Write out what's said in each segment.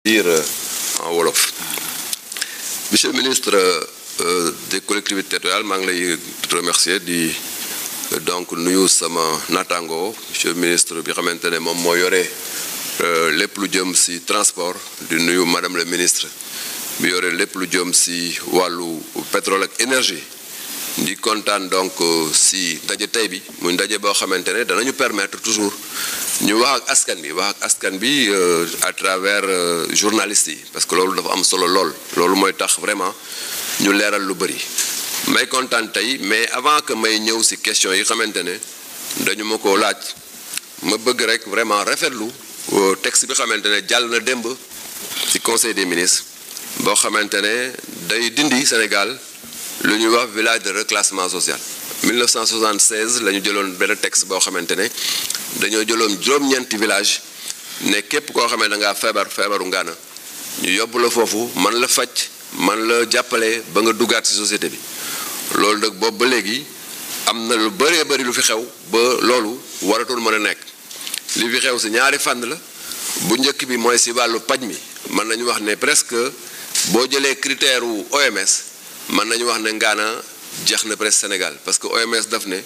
dire en wolof. Monsieur le ministre des collectivités territoriales maa ngi lay remercier di donc nuyu sama naataango monsieur le ministre bi xamante ne moom moo yore lépp lu jëm ci transport di nuyu madame le ministre bi yore lépp lu jëm ci wàllu pétrole ak énergie di kontaan donc ci ndaje tey bi muy ndaje boo xamante ne danañu permettre toujours ñu wax ak askan bi à travers journalistes yi parce que loolu dafa am solo loolu mooy tax vraiment ñu leeral lu bëri may kontaan tey mais avant que may ñëw ci question yi xamante ne dañu ma ko laaj ma bëgg rek vraiment rafetlu texte bi xamante ne jàll na démb ci conseil des ministres boo xamante ne day dindi Sénégal lu ñuy wax village de reclassement social 1976 la ñu jëloon benn texte boo xamante ne dañoo jëloon juróom-ñeenti village ne képp koo xamee da ngaa feebaru ngaana ñu yóbbu la foofu man la faj man la jàppale ba nga duggaat ci société bi loolu nag boobu ba léegi am na lu bëree bëri lu fi xew ba loolu waratul mën a nekk li fi xew ci ñaari fànn la bu njëkk bi mooy ci wàllu paj mi mën nañu wax ne presque boo jëlee critère wu OMS mën nañu wax ne ngaana jeex na presque Sénégal parce que OMS daf ne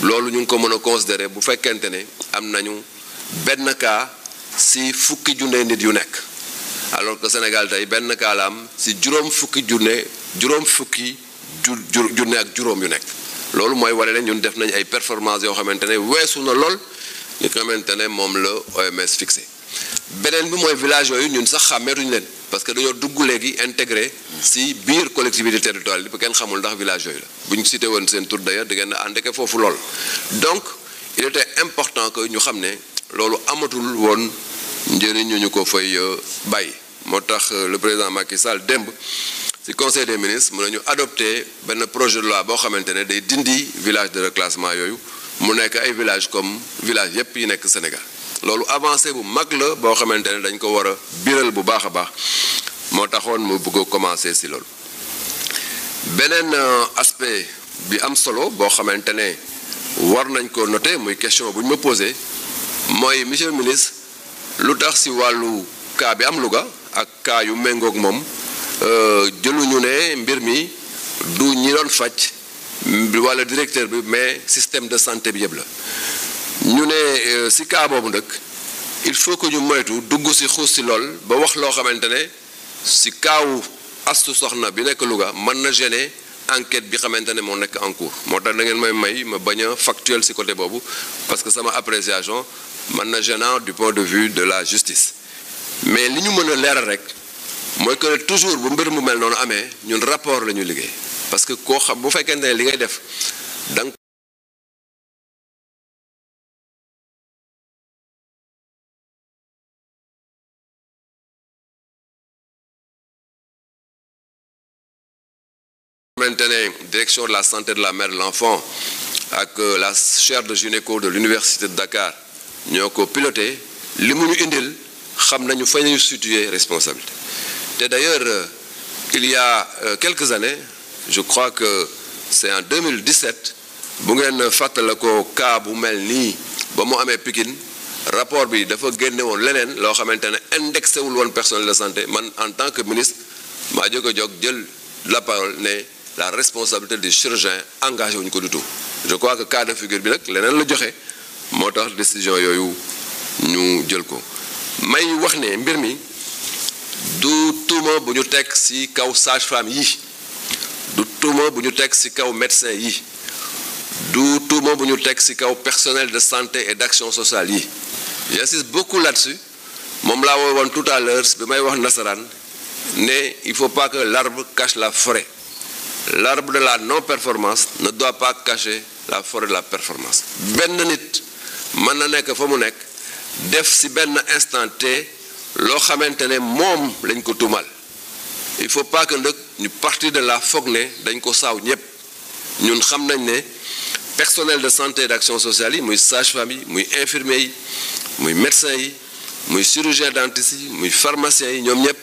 loolu ñu ngi ko mën a considérer bu fekkente ne am nañu benn cas ci fukki junne nit yu nekk alors que Sénégal tey benn cas la am ci juróom fukki junne ak juróom yu nekk loolu mooy wane ne ñun def nañ ay performances yoo xamante ne weesu na lool li xamante ne moom la OMS fixé beneen bi mooy village yooyu ñun sax xàmmeetuñu leen parce que dañoo dugg léegi intégré ci biir collectivité territoriale bi ba kenn xamul ndax village yooyu la bu ñu cité woon seen tur d'ailleurs da ngeen a àndeke foofu lool donc il était important que ñu xam ne loolu amatul woon njëriñ ñu ko fay bàyyi moo tax le président Macky Sall démb ci conseil des ministres mën nañu adopté benn projet de loi boo xamante ne day dindi village de reclassement yooyu mu nekk ay village comme village yépp yi nekk Sénégal loolu avancé bu mag la boo xamante ne dañ ko war a biral bu baax a baax moo taxoon mu bëgg a commencer ci loolu beneen aspect bi am solo boo xamante ne war nañ ko noter muy question bu ñu ma posé mooy monsieur le ministre lu tax ci wàllu cas bi am Louga ak cas yu méngoog moom jëluñu ne mbir mi du ñi doon faj walla directeur bi mais système de santé bi yëpp la ñu ne ci cas boobu nag il faut que ñu moytu dugg ci xuus ci lool ba wax loo xamante ne ci kaawu Astu Soxna bi nekk Louga mën na gêner enquête bi xamante ne moo nekk en cours moo tax da ngeen may ma bañ a factuel ci côté boobu parce que sama appréciation mën na gênant du point de vue de la justice mais li ñu mën a leeral rek mooy que toujours bu mbir mu mel noonu amee ñun rapport la ñu liggéey parce que koo xam bu fekkente ne li ngay def danga maintenant direction de la santé de la mère et de l'enfant ak la chaire de gynéco de l'université de Dakar ñoo ko piloté li mu ñu indil xam nañu fa ñu situer responsabilité te d'ailleurs il y a quelques années je crois que c'est en 2017 bu ngeen fàttala ko cas bu mel nii ba mu amee Pikine rapport bi dafa génne woon leneen loo xamante ne indexé wul woon personnel de santé man en tant que ministre maa jóg jël la parole ne la responsabilité des chirurgiens engagé wuñu ko du tout je crois que cas de figure bi nag leneen la joxe moo tax décision yooyu ñu jël ko may wax ne mbir mi du tuuma bu ñu teg ci kaw sage-femme yi du tuuma bu ñu teg ci kaw médecin yi du tuuma bu ñu teg ci kaw personnel de santé et d'action sociale yi j'insiste beaucoup là-dessus moom laa woon tout à l'heure bi may wax nasaraan ne il faut pas que l'arbre cache la forêt l'arbre de la non-performance ne doit pas cacher la forêt de la performance benn nit mën na nekk fa mu nekk def ci benn instant T loo xamante ne moom lañ ko tuumal il faut pas que nag ñu partir de la foog ne dañ ko saaw ñépp ñun xam nañ ne personnel de santé et d'action sociale yi muy sage-femme yi muy infirmier yi muy médecin yi muy chirurgien dentiste yi muy pharmacien yi ñoom ñépp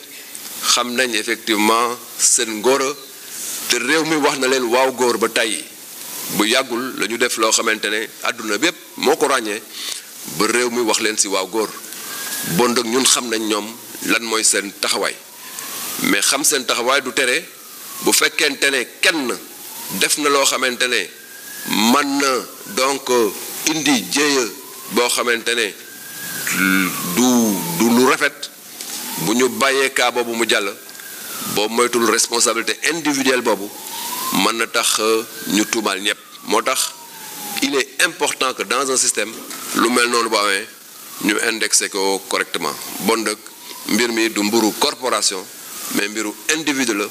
xam nañ effectivement seen ngóora te réew mi wax na leen waaw góor ba tey bu yàggul la ñu def loo xamante ne àdduna bépp moo ko ràññee ba réew mi wax leen ci waaw góor bon nag ñun xam nañ ñoom lan mooy seen taxawaay mais xam seen taxawaay du tere bu fekkente ne kenn def na loo xamante ne mën na donc indi jéeya boo xamante ne du lu rafet bu ñu bàyyee cas boobu mu jàll boobu moytul responsabilité individuelle boobu mën na tax ñu tuumaal ñëpp moo tax il est important que dans un système lu mel noonu bu amee ñu indexé ko correctement bon nag mbir mi du mburu corporation mais mbiru individu la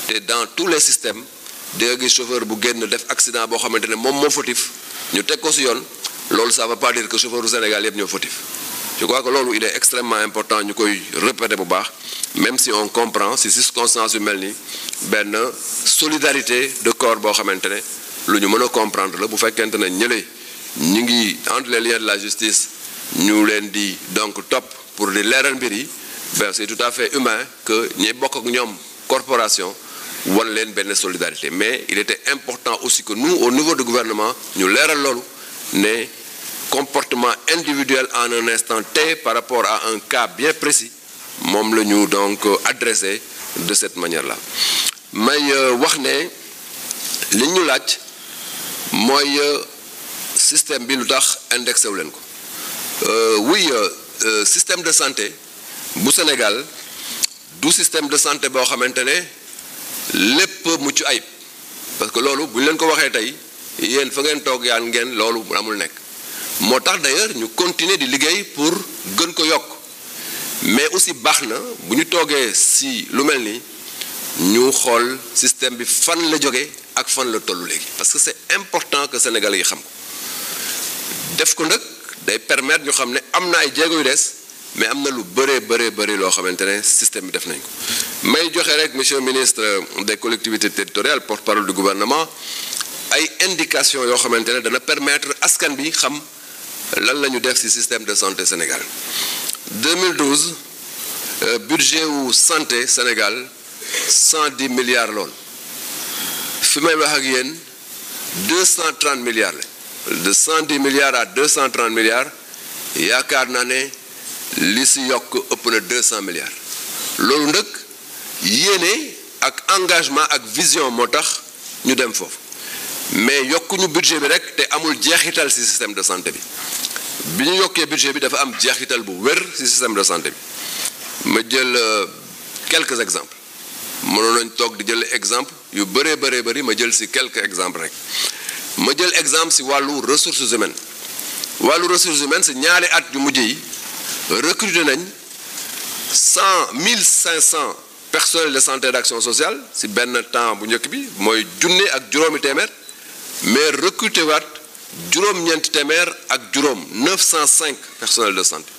te dans tous les systèmes di nga gis chauffeur bu génn def accident boo xamante ne moom moo fautif ñu teg ko ci yoon loolu ça veut pas dire que chauffeur du Sénégal yëpp ñoo fautif je crois que loolu il est extrêmement important ñu koy répéter bu baax même si on comprend si circonstances yu mel ni benn solidarité de corps boo xamante ne lu ñu mën a comprendre la bu fekkente ne ñële ñu ngi entre les liens de la justice ñu leen di donc topp pour di leeral mbir yi ben c'est tout à fait humain que ñi bokk ak ñoom corporation wan leen benn solidarité mais il était important aussi que nous au niveau du gouvernement ñu leeral loolu ne comportement individuel en un instant T par rapport à un cas bien précis moom la ñu donc adressé de cette manière-là may wax ne li ñu laaj mooy système bi lu tax indexé wu leen ko oui système de santé bu Sénégal du système de santé boo xamante ne lépp mucc ayib parce que loolu bu ñu leen ko waxee tey yéen fa ngeen toog yaan ngeen loolu amul nekk moo tax d'ailleurs ñu continuer di liggéey pour gën ko yokk mais aussi baax na bu ñu toogee si lu mel ni ñu xool système bi fan la jóge ak fan la tollu léegi parce que c'est important que Sénégalais yi xam ko def ko nag day permettre ñu xam ne am na ay jéego yu des mais am na lu bëri loo xamante ne système bi def nañ ko may joxe rek monsieur le ministre des collectivités territoriales porte-parole du gouvernement ay indications yoo xamante ne dana permettre askan bi xam lan la ñu def ci système de santé Sénégal 2012 budget wu santé Sénégal 110 milliards lool fi may wax ak yéen 230 milliards la de 110 milliards à 230 milliards yaakaar naa ne li ci yokk ëpp na 200 milliards loolu nag yéene ak engagement ak vision moo tax ñu dem foofu mais yokkuñu budget bi rek te amul jeexital ci système de santé bi ñu yokkee budget bi dafa am jeexital bu wér ci système de santé bi ma jël quelques exemples mënoon nañ toog di jël exemple yu bëri ma jël ci quelques exemples rek ma jël exemple ci wàllu ressources humaines ci ñaari at yu mujj yi recruter nañ 1500 personnels de santé et d'action sociale ci benn temps bu njëkk bi mooy junne ak juróomi téeméer mais recruter waat juróom-ñeenti téeméer ak juróom 905 personnels de santé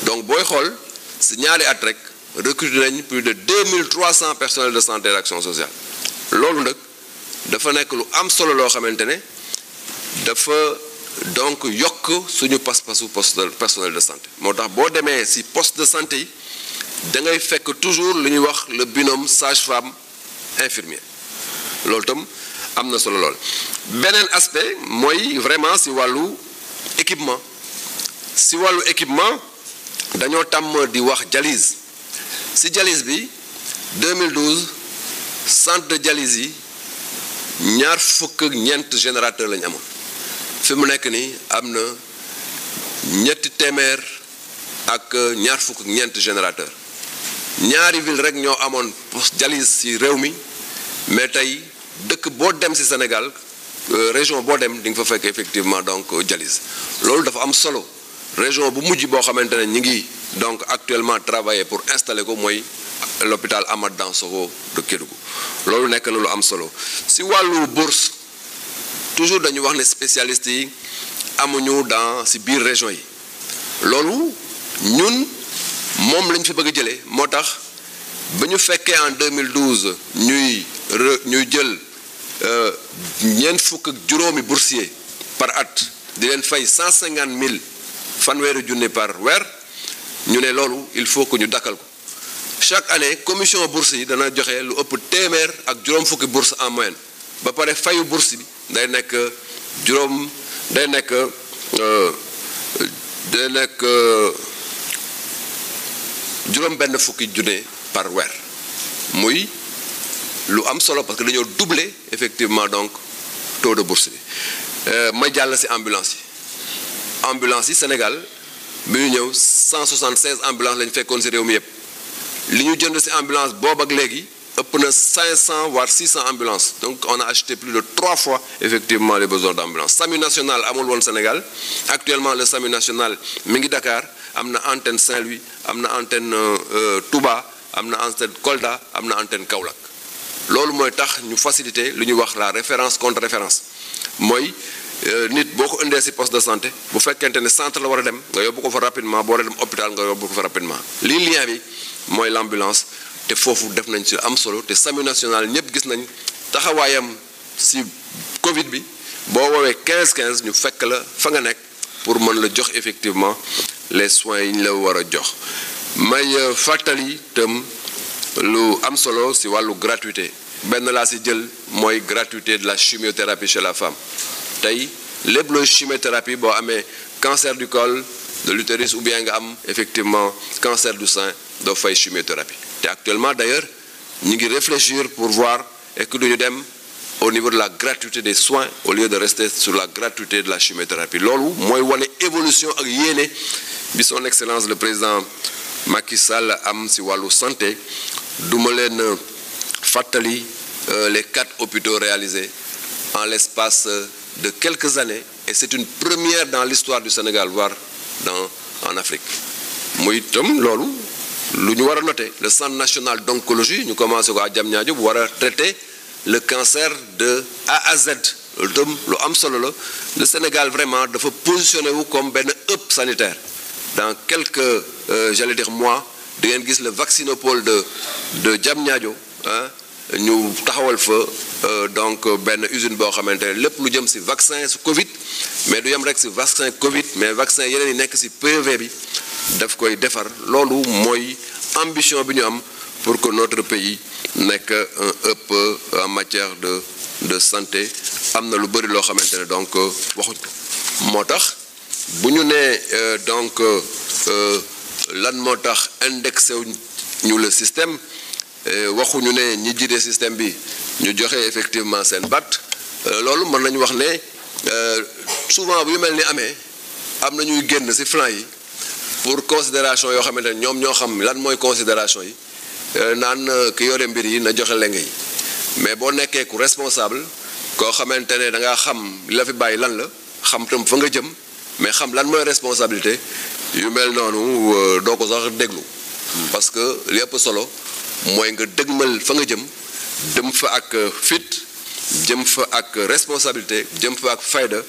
donc booy xool ci ñaari at rek recruter nañ plus de 2300 personnels de santé et d'action sociale loolu nag dafa nekk lu am solo loo xamante ne dafa donc yokk suñu pas-pasu personnel de santé moo tax boo demee ci poste de santé yi da ngay fekk toujours lu ñuy wax le binôme sage-femme infirmier loolu tam am na solo lool beneen aspect mooy vraiment ci wàllu équipement dañoo tàmm di wax dialyse ci dialyse bi 2012 centre de dialyse yi ñaar fukk ak ñeent générateur lañu amoon fi mu nekk nii am na ñetti téeméer ak ñaar fukk ak ñeent générateur ñaari ville rek ñoo amoon poste dialyse ci réew mi mais tey dëkk boo dem ci Sénégal région boo dem di nga fa fekk effectivement donc dialyse loolu dafa am solo région bu mujj boo xamante ne ñi ngi donc actuellement travailler pour installer ko mooy l'hôpital Amath Dansokho de Kédougou loolu nekk na lu am solo ci wàllu bourse toujours dañu wax ne spécialistes yi amuñu ci biir région yi loolu ñun moom lañ fi bëgg a jëlee moo tax ba ñu fekkee en 2012 ñuy jël ñeent fukk ak juróomi boursier par at di leen fay 150 000 fanweeri junni par weer ñu ne loolu il faut que ñu dakkal ko chaque année commission bourse yi dana joxe lu ëpp téeméer ak juróom fukki bourse en moyenne ba pare fayu bourse bi day nekk juróom benn fukki junne par weer muy lu am solo parce que dañoo doubler effectivement donc taux de bourse bi ma jàll ci ambulance yi Sénégal bi ñu ñëw 176 ambulances lañu fekkoon ci réew mi yëpp li ñu jënd ci ambulance boobu ak léegi ëpp na 500 voire 600 ambulances donc on a acheté plus de 3 fois effectivement les besoins d'ambulance. SAMU national amul woon Sénégal actuellement le SAMU national mi ngi Dakar am na antenne Saint-Louis am na antenne Touba am na antenne Kolda am na antenne Kaolack loolu mooy tax ñu faciliter lu ñuy wax la référence contre référence mooy nit boo ko indee ci poste de santé bu fekkente ne centre la war a dem nga yóbbu ko fa rapidement boo war a dem hôpital nga yóbbu ko fa rapidement lii lien bi mooy l'ambulance te foofu def nañ ci am solo te SAMU national ñëpp gis nañ taxawaayam ci Covid bi boo woowee 15 ñu fekk la fa nga nekk pour mën la jox effectivement les soins yi ñu la war a jox may fàttali itam lu am solo ci wàllu gratuité benn laa ci jël mooy gratuité de la chimiothérapie chez la femme tey lépp looy chimiothérapie boo amee cancer du col de l'utérus ou bien nga am effectivement cancer du sein doo fay chimiothérapie te actuellement d'ailleurs ñu ngi réfléchir pour voir et que duñu dem au niveau de la gratuité des soins au lieu de rester sur la gratuité de la chimiothérapie loolu mooy wane évolution ak yéene bi son excellence le président Macky Sall am ci wàllu santé duma leen fàttali les 4 hôpitaux réalisés en l'espace de quelques années et c'est une première dans l'histoire du Sénégal voire en Afrique muy itam loolu lu ñu war a noter le centre national d'oncologie ñu commencé ko à Diamniadio bu war a traiter le cancer de A à Z loolu itam lu am solo la le Sénégal vraiment dafa positionné wu comme benn hub sanitaire dans quelques j'allais dire mois di ngeen gis le vaccinopole de Diamniadio ñu taxawal fa donc benn usine boo xamante ne lépp lu jëm ci vaccin su Covid mais du yem rek ci vaccin Covid mais vaccin yeneen yi nekk ci PV bi daf koy defar loolu mooy ambition bi ñu am pour que notre pays nekk un hub en matière de santé am na lu bari loo xamante ne donc waxuñ ko moo tax bu ñu nee donc lan moo tax indexé ñu le système waxuñu ne ñi jiite système bi ñu joxe effectivement seen baat loolu mën nañu wax ne souvent bu yu mel ni amee am na ñuy génn ci flanc yi pour considération yoo xamante ne ñoom ñoo xam lan mooy considération yi naan ki yore mbir yi na joxe lenge yi mais boo nekkee ku responsable koo xamante ne da ngaa xam li la fi bàyyi lan la xam tam fa nga jëm mais xam lan mooy responsabilité yu mel noonu doo ko sax déglu parce que li ëpp solo mooy nga dëgmal fa nga jëm fa ak fit jëm fa ak responsabilité jëm fa ak fayda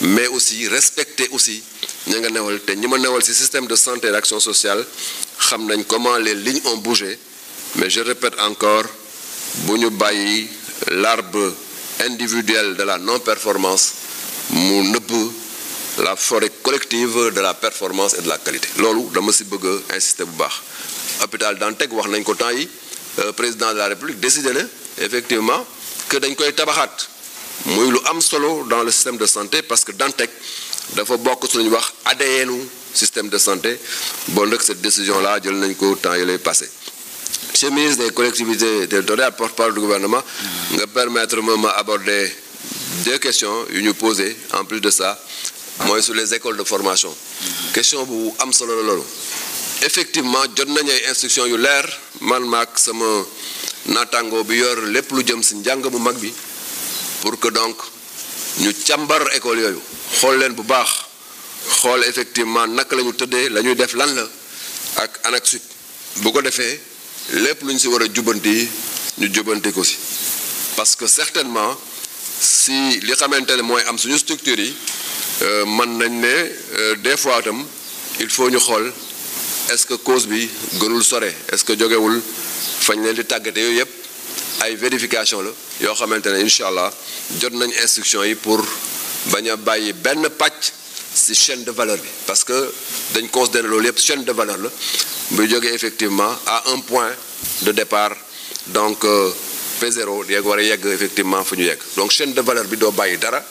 mais aussi respecter aussi ña nga newal te ñi ma newal ci système de santé et d'action sociale xam nañ comment les lignes ont bougé mais je répète encore bu ñu bàyyi l'arbre individuel de la non-performance mu nëbb la forêt collective de la performance et de la qualité loolu dama ci bëgg a insister bu baax hôpital Dantec wax nañ ko temps yi président de la République décidé na effectivement que dañ koy tabaxaat muy lu am solo dans le système de santé parce que Dantec dafa bokk suñu wax ADN système de santé bon nag cette décision là jël nañ ko temps yi lay passé monsieur le ministre des collectivités territoriales porte-parole du gouvernement nga permettre ma aborder 2 questions yu ñu posé en plus de ça mooy sur les écoles de formation question bu am solo la loolu effectivement jot nañu ay instructions yu leer man maak sama naataango bi yor lépp lu jëm ci njàng mu mag bi pour que donc ñu càmbar école yooyu xool leen bu baax xool effectivement naka la ñu tëddee la ñuy def lan la ak ANAQ-Sup bu ko defee lépp lu ñu ci war a jubanti ñu jubanti ko ci parce que certainement si li xamante ne mooy am suñu structures yi mën nañ ne des fois itam il faut ñu xool est-ce que cause bi gënul sore est-ce que jógewul fañ leen di tàggate yooyu yëpp ay vérification la yoo xamante ne incha allah jot nañ instruction yi pour bañ a bàyyi benn pàcc ci chaîne de valeur bi parce que dañ considérer loolu yëpp chaîne de valeur la buy jógee effectivement à un point de départ donc P0 yegg war a yegg effectivement fu ñu yegg donc chaîne de valeur bi doo bàyyi dara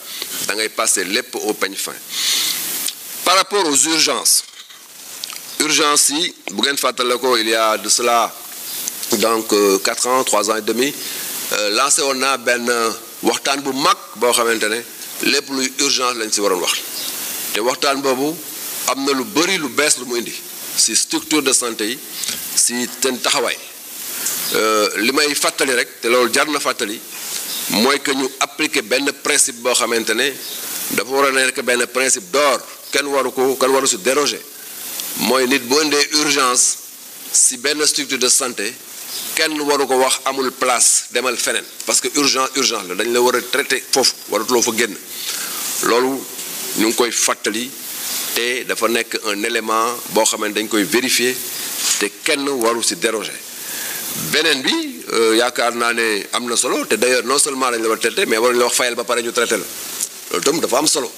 da ngay passer lépp au peigne fin par rapport aux urgences urgence yi bu ngeen fàttale ko il y a de cela donc 4 ans 3 ans et demi lancé woon naa benn waxtaan bu mag boo xamante ne lépp luy urgence lañ ci waroon wax te waxtaan boobu am na lu bari lu bees lu mu indi ci structure de santé yi ci seen taxawaay li may fàttali rek te loolu jar na fàttali mooy que ñu appliquer benn principe boo xamante ne dafa war a nekk benn principe d'or kenn waru ci déroger mooy nit boo indee urgence ci benn structure de santé kenn waru ko wax amul place demal feneen parce que urgence la dañ la war a traiter foofu waratuloo fa génn loolu ñu ngi koy fàttali te dafa nekk un élément boo xam ne dañ koy vérifier te kenn waru ci déroger beneen bi yaakaar naa ne am na solo te d'ailleurs non seulement dañ la war a traiter mais waruñu la wax fayal ba pare ñu traiter la loolu tam dafa am solo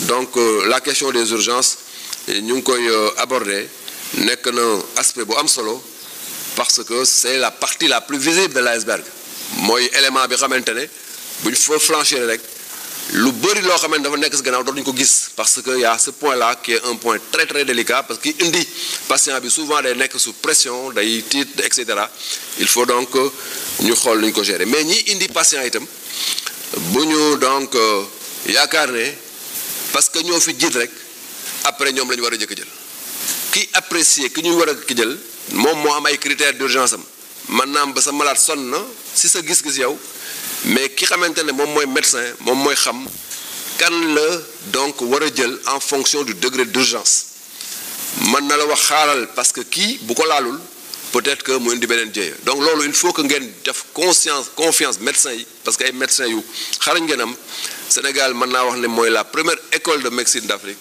donc la question des urgences ñu ngi koy aborder nekk na aspect bu am solo parce que c'est la partie la plus visible de l'iceberg mooy élément bi xamante ne bu ñu fa franchir rek lu bëri loo xamante dafa nekk ci gannaaw dootuñu ko gis parce que y a ce point là qui est un point très très délicat parce que indi patient bi souvent day nekk sous pression day tiit et cetera il faut donc ñu xool lu ñu ko gérer mais ñi indi patient itam bu ñu donc yaakaar ne parce que ñoo fi jiit rek après ñoom la ñu war a jëkk jël ki apprécier ki ñuy war a ki jël moom moo am ay critères d'urgence am man naam ba sa malade sonn na ci sa gis-gis yow mais ki xamante ne moom mooy médecin moom mooy xam kan la donc war a jël en fonction du degré d'urgence mën na la wax xaaral parce que kii bu ko laalul peut-être que mu indi beneen jéeya donc loolu il faut que ngeen def confiance médecins yi parce que ay médecins yu xarañ ngeen am Sénégal mën naa wax ne mooy la première école de médecine d'Afrique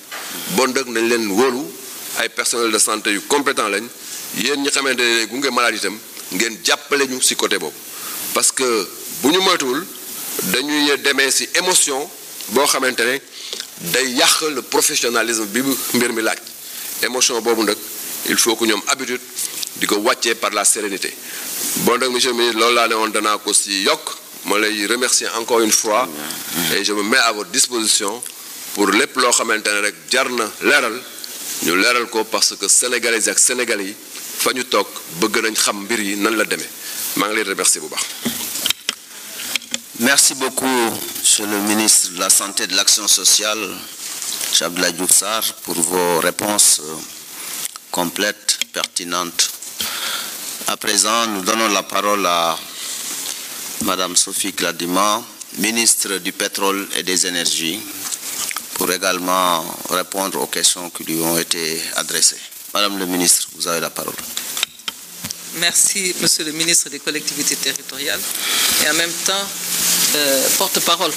bon dëkk nañ leen wóolu ay personnel de santé yu compétent lañ yéen ñi xamante ne gunge malade itam ngeen jàppale ñu ci côté boobu parce que bu ñu moytuwul dañuy demee ci émotion boo xamante ne day yàq le professionnalisme bi mbir mi laaj émotion boobu nag il faut que ñoom habitude di ko wàccee par la sérénité bon nag monsieur le ministre loolu laa ne woon danaa ko ci yokk ma lay remercier encore une fois et je me mets à votre disposition pour lépp loo xamante ne rek jar na leeral ñu leeral ko parce que sénégalais ak sénégalais yi fa ñu toog bëgg nañ xam mbir yi nan la demee maa ngi lay remercier bu baax. Merci beaucoup, Monsieur le ministre de la Santé et de l'Action sociale, Cheikh Abdoulaye Diouf Sarr, pour vos réponses complètes, pertinentes. À présent, nous donnons la parole à Madame Sophie Gladima, ministre du Pétrole et des Énergies, pour également répondre aux questions qui lui ont été adressées. Madame le ministre, vous avez la parole. Merci, Monsieur le ministre des collectivités territoriales, et en même temps porte-parole